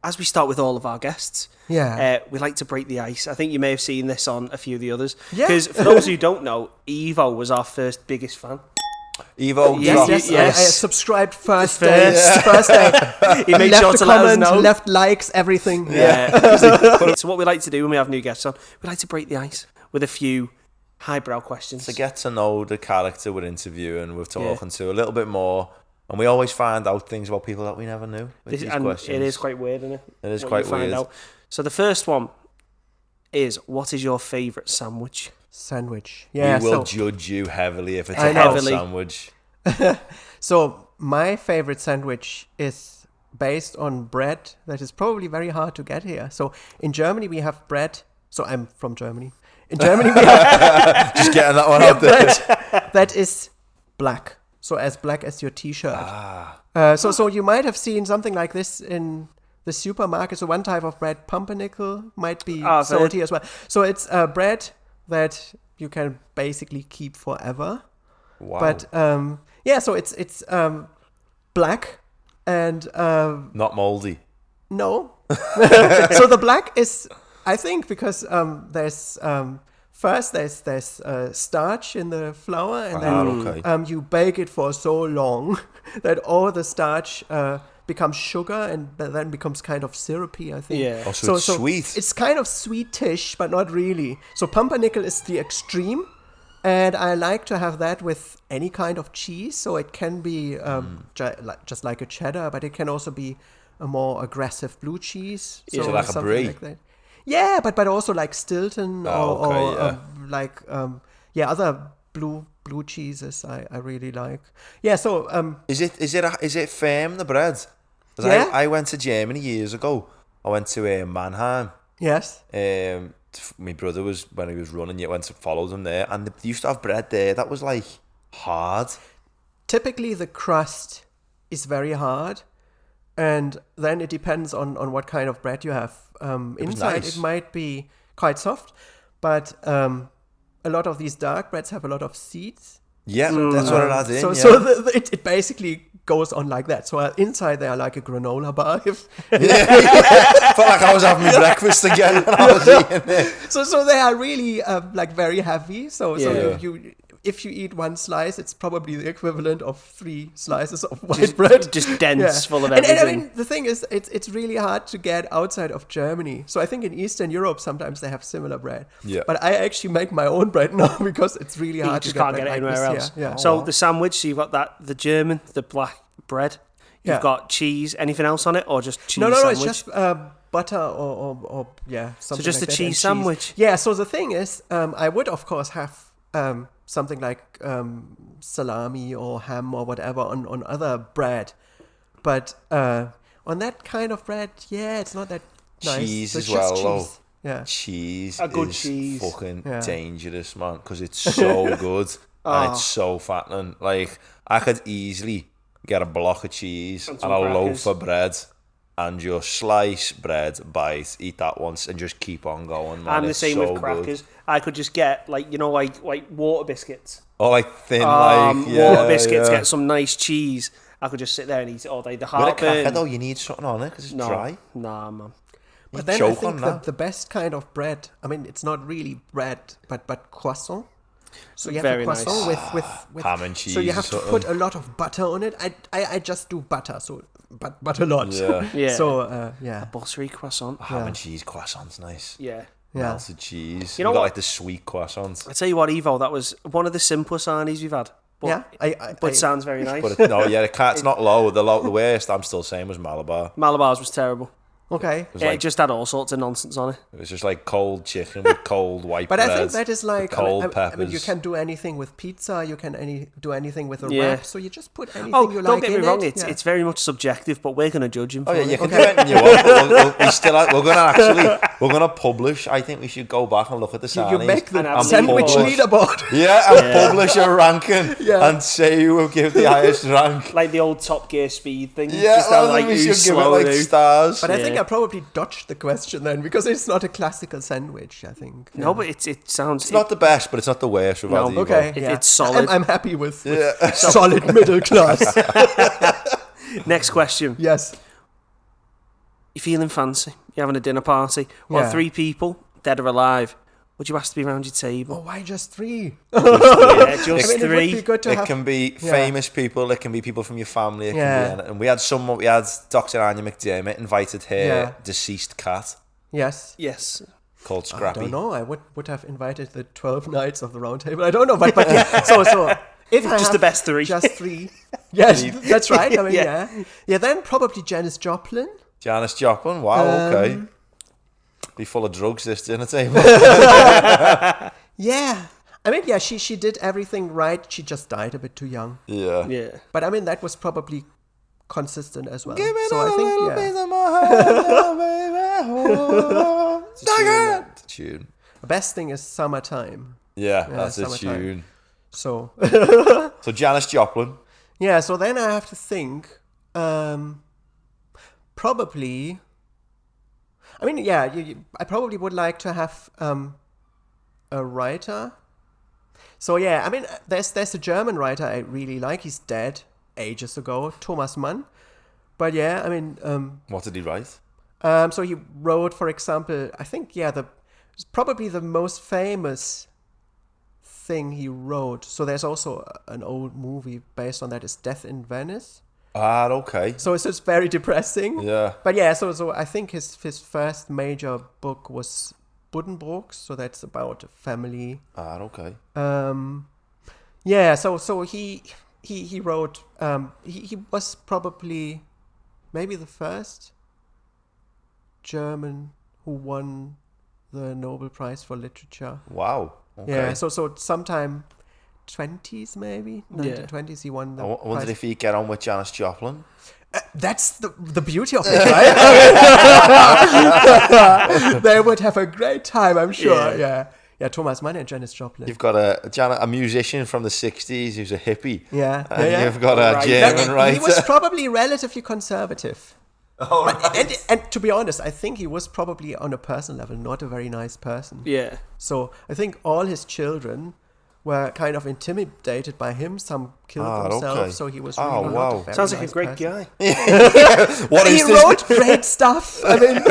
as we start with all of our guests, we like to break the ice. I think you may have seen this on a few of the others. Because for those who don't know, Ivo was our first biggest fan. Evo, yes. I subscribed first day. He made sure to let us know. Left likes, everything. So what we like to do when we have new guests on, we like to break the ice with a few highbrow questions. To get to know the character we're interviewing, we're talking to a little bit more, and we always find out things about people that we never knew with these questions. It is quite weird, isn't it? It is quite weird. So the first one is, what is your favourite sandwich? Yeah, we will judge you heavily if it's a hell sandwich. So my favorite sandwich is based on bread that is probably very hard to get here. So in Germany we have bread. So I'm from Germany. In Germany we have just getting that one out there. Bread that is black. So as black as your T-shirt. So you might have seen something like this in the supermarket. So one type of bread, pumpernickel, might be sold here as well. So it's bread that you can basically keep forever. Wow. But so it's black and not moldy. No. So the black is, I think, because there's starch in the flour, and then you bake it for so long that all the starch becomes sugar and then becomes kind of syrupy, I think. Yeah. So it's sweet. It's kind of sweetish, but not really. So pumpernickel is the extreme, and I like to have that with any kind of cheese. So it can be just like a cheddar, but it can also be a more aggressive blue cheese. So like a brie. Like that. Yeah, but also like Stilton or other blue cheeses I really like. Yeah, so is it firm, the bread? I went to Germany years ago. I went to Mannheim. Yes. My brother when he was running, went to follow them there, and they used to have bread there that was like hard. Typically the crust is very hard, and then it depends on what kind of bread you have. Inside it might be quite soft, but a lot of these dark breads have a lot of seeds. Yeah, that's what it has in. It basically goes on like that. So inside they are like a granola bar. Felt like I was having my breakfast again when I was eating it. So they are really like very heavy. So you if you eat one slice, it's probably the equivalent of 3 slices of white bread. Just dense, full of everything. And I mean, the thing is, it's really hard to get outside of Germany. So I think in Eastern Europe, sometimes they have similar bread. Yeah. But I actually make my own bread now because it's really hard to get can't get it anywhere else. Yeah. So the sandwich, so you've got the German, the black bread. You've got cheese. Anything else on it, or just cheese? No, it's just butter or something. So just like a cheese sandwich. Yeah. So the thing is, I would of course have something like salami or ham or whatever on other bread, but on that kind of bread, it's not that nice. Cheese so as well. Cheese. Yeah. Cheese a good is cheese. Fucking dangerous, man, because it's so good and it's so fattening. Like, I could easily get a block of cheese and a loaf of bread and just slice bread, bite, eat that once, and just keep on going, man. I'm the same with crackers. Good. I could just get like water biscuits. Oh, like thin, water biscuits. Get some nice cheese. I could just sit there and eat it all day. The heartburn. With a cracker though, you need something on it because it's dry. Nah, man. But then I think the best kind of bread, I mean, it's not really bread, but croissant. So you have a croissant with ham and cheese. So you have to put a lot of butter on it. I just do butter, but a lot. Yeah. So a buttery croissant. Ham and chease croissant's nice. Yeah. Melted cheese. You know got what? like the sweet croissants. I tell you what, Ivo, that was one of the simplest sarnies we've had. But, it sounds very nice. But it's not low. The worst, I'm still saying, was Malabar. Malabar's was terrible. Okay. It just had all sorts of nonsense on it. It was just like cold chicken with cold white bread. But I think that is like cold peppers. I mean, you can do anything with pizza. You can do anything with a wrap. So you just put anything you like in it. Don't get me wrong. It's very much subjective, but we're going to judge him. Oh yeah, you can do anything you want. We're gonna publish. I think we should go back and look at the sarnies. You make the sandwich leaderboard. And publish a ranking and say who will give the highest rank. Like the old Top Gear speed thing. Yeah, just we should give it like stars. But I think I probably dodged the question then because it's not a classical sandwich, I think. No, but it sounds... It's not the best, but it's not the worst. It's solid. I'm happy with solid middle class. Next question. Yes. you're feeling fancy. You're having a dinner party. Well, 3 people, dead or alive. Would you ask to be around your table? Oh, why just 3? Just 3. It would be good to it have... can be famous people. It can be people from your family. It can be, and we had Dr. Anya McDermott invited her deceased cat. Yes. Called Scrappy. I don't know. I would have invited the 12 Knights of the Round Table. I don't know, but yeah. So if I just have the best 3. Just 3. Yes, that's right. I mean, yeah. Then probably Janis Joplin. Janis Joplin. Wow. Okay. Be full of drugs, this dinner table. Yeah. I mean, yeah, she did everything right. She just died a bit too young. Yeah. But I mean, that was probably consistent as well. Give me so I think, piece of my heart, baby. It's a tune. The best thing is Summertime. Yeah, that's Summertime. a tune. So. So Janis Joplin. Yeah, so then I have to think. Probably. I mean, yeah, I probably would like to have a writer. So yeah, I mean, there's a German writer I really like. He's dead ages ago, Thomas Mann. But yeah, I mean, what did he write? So he wrote, for example, I think it's probably the most famous thing he wrote. So there's also an old movie based on that. Is Death in Venice. Okay. So it's just very depressing. Yeah. But yeah, so I think his first major book was Buddenbrooks, so that's about a family. Okay. Yeah, so he wrote he was probably maybe the first German who won the Nobel Prize for Literature. Wow. Okay. Yeah, so sometime 20s maybe 1920s he won the I wondered prize. if he'd get on with Janis Joplin. That's the beauty of it, right? They would have a great time, I'm sure. Yeah, Thomas Mann and Janis Joplin. You've got a musician from the 60s who's a hippie. Yeah. You've got a German writer. He was probably relatively conservative. Oh, right. And to be honest, I think he was probably on a personal level not a very nice person. Yeah. So I think all his children were kind of intimidated by him. Some killed themselves. Okay. So he was really not a very Sounds like nice a great person. guy. He wrote great stuff. I mean,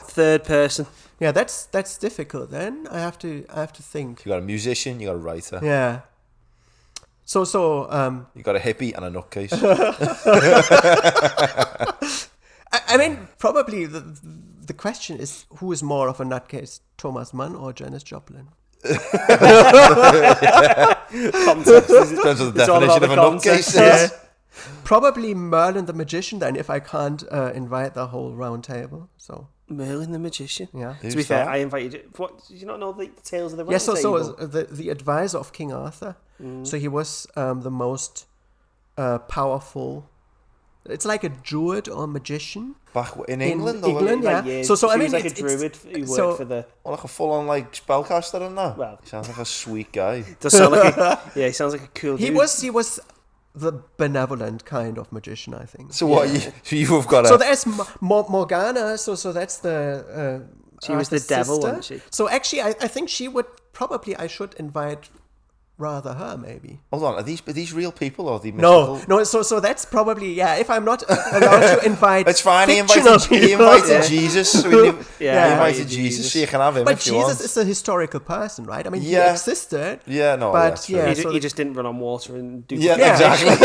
third person. Yeah, that's difficult. Then I have to think. You got a musician, you got a writer. Yeah. So you got a hippie and a nutcase. I mean, probably the question is who is more of a nutcase, Thomas Mann or Janis Joplin? Context. Depends on the definition of a nutcase. Yeah. Probably Merlin the Magician, then, if I can't invite the whole round table. So Merlin the Magician. Yeah. To be fair, I invited you. What, did you not know the tales of the round table? Table? So the advisor of King Arthur. So he was the most powerful. It's like a druid or magician. Back in England? England, yeah. Like, so I mean, was like a druid who worked for the... Well, like a full-on like spellcaster and that? Well... He sounds like a sweet guy. Does sound like he sounds like a cool dude. He was the benevolent kind of magician, I think. So what, you've got So there's Morgana, so that's the... she was the devil, wasn't she? So actually, I think she would... Probably I should invite... rather her, maybe. Hold on, are these real people or are they mystical? No. So that's probably if I'm not allowed to invite. It's fine. He invited Jesus. So he invited Jesus, so you can have him. But if you want. Jesus is a historical person, right? I mean, he existed. Yeah, no. But he just didn't run on water and do. Exactly.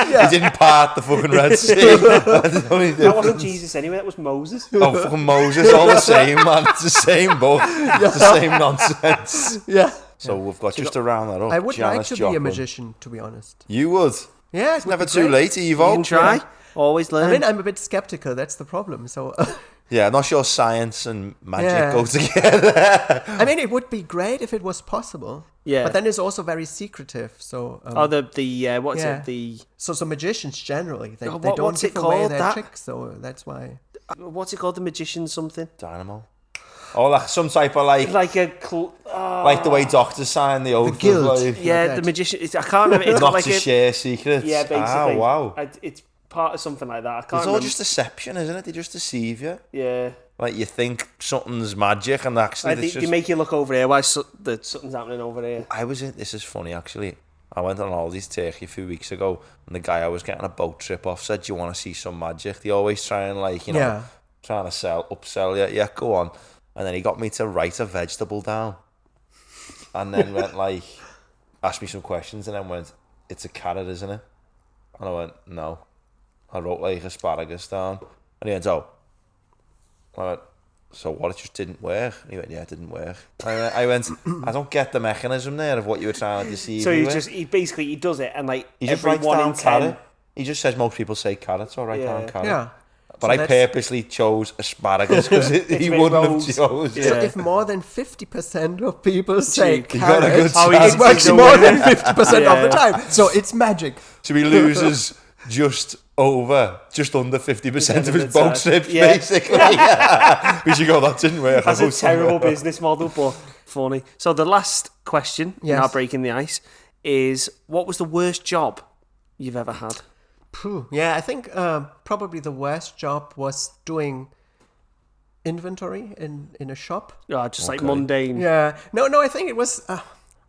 He didn't part the fucking Red Sea. That wasn't Jesus anyway. That was Moses. Oh, fucking Moses! All the same, man. It's the same book. It's the same nonsense. Yeah. So we've got just to round that up. I would Janis like to Joplin. be a magician, to be honest. You would? Yeah, it's never too late, Ivo. You can try. Yeah. Always learn. I mean, I'm a bit skeptical. That's the problem. So. Yeah, I'm not sure science and magic go together. I mean, it would be great if it was possible. Yeah. But then it's also very secretive. So. What's it? The. So magicians generally they don't give away their tricks. So that's why. What's it called? The magician something. Dynamo. Oh, like some type of like the way doctors sign the oath. The guild. The magician. I can't remember. It's not like to share secrets. Yeah, basically. Ah, wow. It's part of something like that. I can't. It's all just deception, isn't it? They just deceive you. Yeah. Like you think something's magic, and actually they make you look over here. Why something's happening over here? This is funny actually. I went on holidays to Turkey a few weeks ago, and the guy I was getting a boat trip off said, "Do you want to see some magic?" They always try and trying to upsell you. Yeah, go on. And then he got me to write a vegetable down, and then went asked me some questions, and then went, "It's a carrot, isn't it?" And I went, "No." I wrote asparagus down, and he went, "Oh." I went, "So what, it just didn't work?" And he went, "Yeah, it didn't work." I went, "I don't get the mechanism there of what you were trying to deceive me with." He does it, and he just writes down carrot. He just says most people say carrot, so I write down carrot. Yeah. But I purposely chose asparagus because he wouldn't have chose. So if more than 50% of people say carrot, it works more than 50% of the time. So it's magic. So he loses just under 50% of his boat trips, basically. We should go, that didn't work. That's a terrible business model, but funny. So the last question, now breaking the ice, is what was the worst job you've ever had? Yeah, I think probably the worst job was doing inventory in a shop. Oh, just like mundane. Yeah. No, I think it was...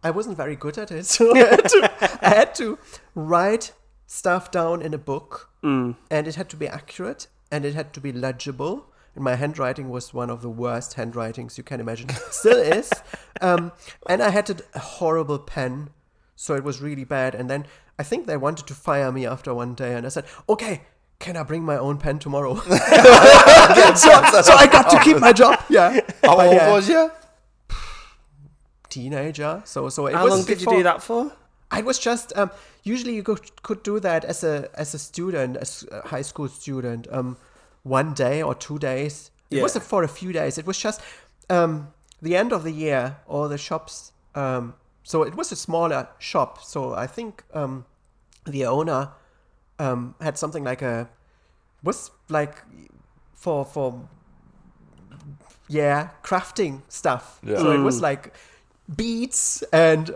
I wasn't very good at it, so I had to write stuff down in a book, and it had to be accurate, and it had to be legible. And my handwriting was one of the worst handwritings you can imagine. Still is. And I had a horrible pen, so it was really bad. And then I think they wanted to fire me after one day, and I said, "Okay, can I bring my own pen tomorrow?" so I got to keep my job. Yeah. How old was you? Teenager. So it How was long did you do that for? I was just usually you could do that as a student, as a high school student, 1 day or 2 days. It wasn't for a few days. It was just the end of the year. All the shops. So it was a smaller shop. So I think the owner had something like for crafting stuff. Yeah. So it was like beads and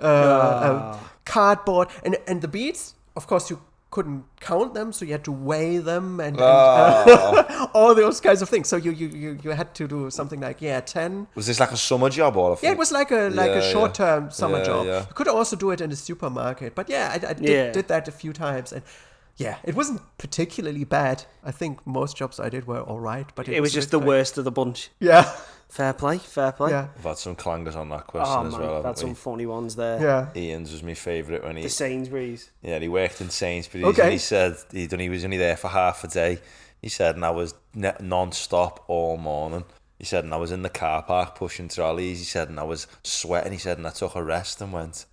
cardboard, and the beads, of course, you couldn't count them, so you had to weigh them and all those kinds of things. So you had to do something like 10. Was this like a summer job or? Yeah, it was like a short-term summer job. Yeah. You could also do it in a supermarket, but I did that a few times, and it wasn't particularly bad. I think most jobs I did were all right, but it was just the worst of the bunch. Yeah. Fair play. Yeah. We've had some clangers on that question as well. We've had some funny ones there. Yeah. Ian's was my favourite when the Sainsbury's. Yeah, he worked in Sainsbury's, and he said he was only there for half a day. He said, and I was non-stop all morning. He said, and I was in the car park pushing trolleys. He said, and I was sweating. He said, and I took a rest and went.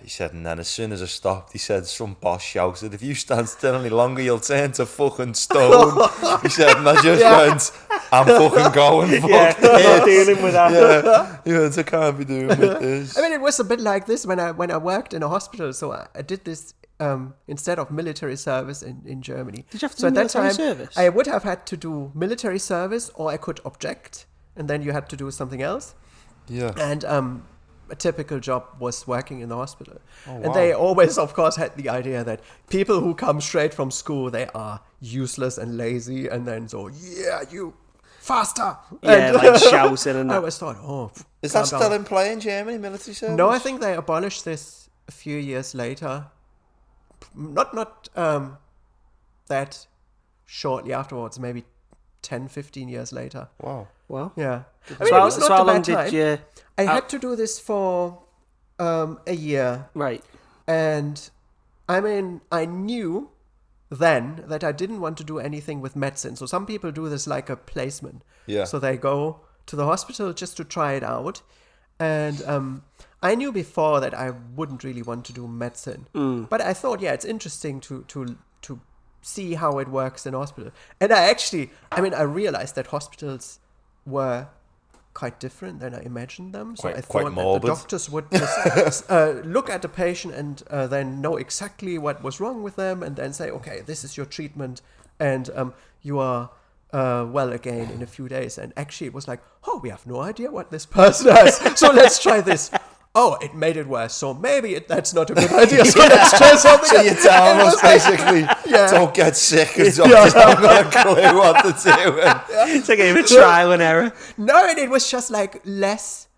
He said, and then as soon as I stopped, he said, some boss shouted, "If you stand still any longer, you'll turn to fucking stone." He said, and I just went, "I'm fucking going, fuck this." Dealing with that. Yeah, he went, "I can't be doing with this." I mean, it was a bit like this when I worked in a hospital. So I did this instead of military service in Germany. Did you have to do military service? I would have had to do military service, or I could object, and then you had to do something else. Yeah. And a typical job was working in the hospital. Oh, wow. And they always, of course, had the idea that people who come straight from school, they are useless and lazy, and then you faster. Yeah, like shouting and I always thought, is that still in play in Germany, military service? No, I think they abolished this a few years later. Not that shortly afterwards, maybe 10, 15 years later. Wow. Yeah. I mean, it was not a bad time. I had to do this for a year. Right. And I mean, I knew then that I didn't want to do anything with medicine. So some people do this like a placement. Yeah. So they go to the hospital just to try it out. And I knew before that I wouldn't really want to do medicine. But I thought, it's interesting to see how it works in hospital. And I realized that hospitals were quite different than I imagined them. So I thought that the doctors would just look at the patient and then know exactly what was wrong with them, and then say, okay, this is your treatment, and you are well again in a few days. And actually it was like, we have no idea what this person has, so let's try this. It made it worse, so maybe that's not a good idea, so let's try something. So you're telling us basically, don't get sick, because doctors haven't got a clue what to do. It's like a trial and error. No, and it was just like less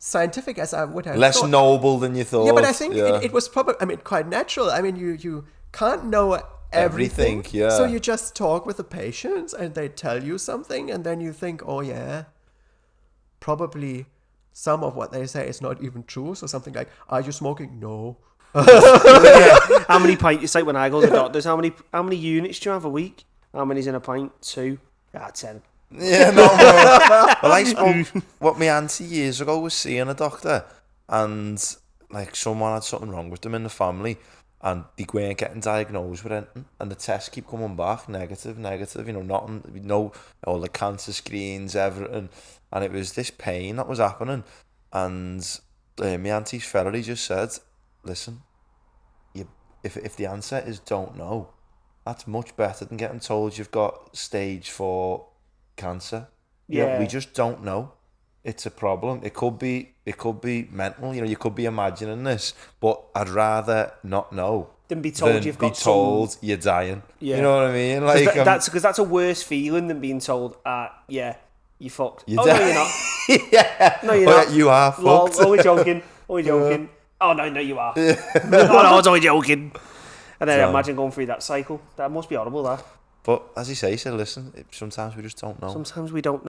scientific as I would have less thought. noble than you thought. Yeah, but I think it was probably, I mean, quite natural. I mean, you can't know everything. Yeah. So you just talk with the patients and they tell you something and then you think, oh yeah, probably some of what they say is not even true. So something like, are you smoking? No. How many pints? It's like when I go to the doctors, how many units do you have a week? How many's in a pint? 2? 10. Yeah, no, well, I spoke, what my auntie years ago was seeing a doctor, and like someone had something wrong with them in the family, and they weren't getting diagnosed with anything, and the tests keep coming back negative, you know, nothing, no, all the cancer screens, everything, and it was this pain that was happening, and my auntie's fella just said, listen, if the answer is don't know, that's much better than getting told you've got stage 4 cancer. Yeah, we just don't know. It's a problem. It could be mental. You know, you could be imagining this, but I'd rather not know than be told you're dying. Yeah. You know what I mean? Like that's a worse feeling than being told, yeah, you fucked. You're no, you're not. Yeah. No, you're not. You are fucked. Always joking. Always joking. Oh no, you are. Oh no, I was only joking. And then imagine going through that cycle. That must be horrible. That. But as you say, listen. Sometimes we just don't know. Sometimes we don't know.